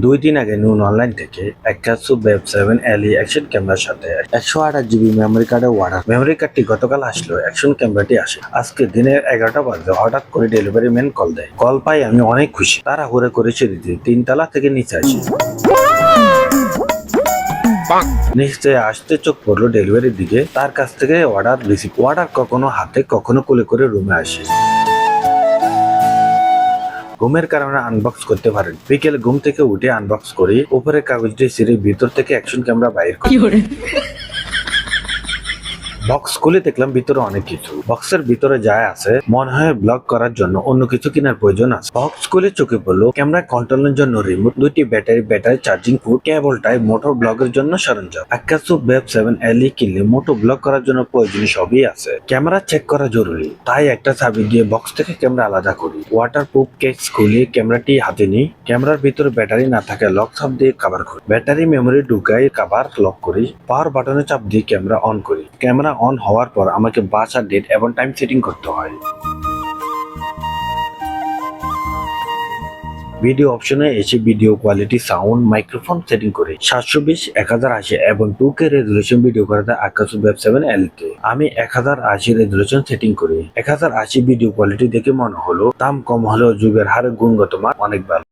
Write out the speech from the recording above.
2 দিন আগে নুন অনলাইন থেকে একাসু বেব 7 LE অ্যাকশন ক্যামেরার সাথে 128 GB মেমোরি কার্ডের অর্ডার। মেমোরি কার্ডটি গতকাল আসলো, অ্যাকশন ক্যামেরাটি আসে আজকে দিনের 11টা বাজে। হঠাৎ করে ডেলিভারি ম্যান কল দেয়। কল পাই আমি অনেক খুশি। তাড়াহুড়ো করে ছেড়ে দিই। 3 তলা থেকে নিচে আসি। নিচে আসতে চোখ পড়লো ডেলিভারির দিকে। তার কাছ থেকে অর্ডার রিসিভ। অর্ডার কখনো হাতে কখনো কোলে করে রুমে আসে। ঘুমের কারণে আনবক্স করতে পারেন। বিকেলে ঘুম থেকে উঠে আনবক্স করি। উপরে কাগজটি ছিঁড়ে ভিতর থেকে অ্যাকশন ক্যামেরা বাইর করি। বক্স খুলে দেখলাম ভিতরে অনেক কিছু। বক্সের ভিতরে যা আছে মনে হয় ব্লগ করার জন্য অন্য কিছু কেনার প্রয়োজন আছে। বক্স খুলে চোখে পড়লো ক্যামেরা কন্ট্রোলের জন্য রিমোট, 2টি ব্যাটারি চার্জিং পোর্ট, কেবল টাইপ, মোটর ব্লগের জন্য সরঞ্জাম। আকাসু বেব 7 LE কিনলে মোটো ব্লগ করার জন্য প্রয়োজনীয় সবই আছে। ক্যামেরা চেক করা জরুরি, তাই একটা চাবি দিয়ে বক্স থেকে ক্যামেরা আলাদা করি। ওয়াটারপ্রুফ কেস খুলে ক্যামেরাটি হাতে নিই। ক্যামেরার ভিতরে ব্যাটারি না থাকে লক চাপ দিয়ে কভার করি। ব্যাটারি মেমোরি ঢুকাই কভার লক করি। পাওয়ার বাটনে চাপ দিয়ে ক্যামেরা অন করি। ক্যামেরা অন হওয়ার পর আমাকে বাসার ডেট এবং টাইম সেটিং করতে হয়। ভিডিও অপশনে এসে video quality, sound, microphone setting করে 720, 1080 এবং 2K রেজুলেশন ভিডিও করাতে আকাসু বেব 7 LE তে আমি 1080 রেজুলেশন সেটিং করি। 1080 ভিডিও কোয়ালিটি দেখে মনে হলো দাম কম হলেও যুগের হারে গুণগত মান অনেক ভালো।